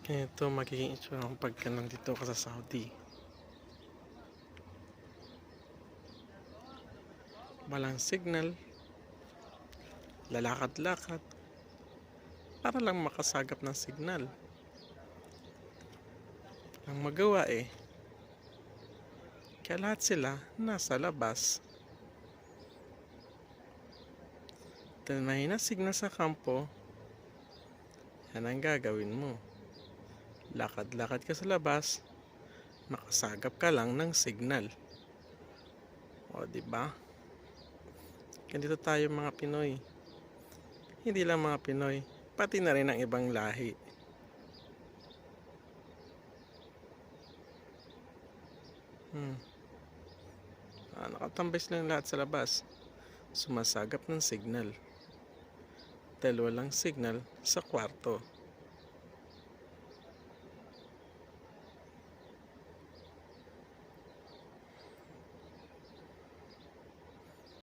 Ito magiging itsura ng pagka nandito ka sa Saudi. Walang signal, lalakad-lakad para lang makasagap ng signal. Ang magawa kaya lahat sila nasa labas. Dahil mahina signal sa kampo, yan ang gagawin mo. Lakad-lakad ka sa labas, makasagap ka lang ng signal. O, diba? Ganito tayo mga Pinoy. Hindi lang mga Pinoy, pati na rin ang ibang lahi. Nakatambay silang lahat sa labas. Sumasagap ng signal. Dahil walang signal sa kwarto.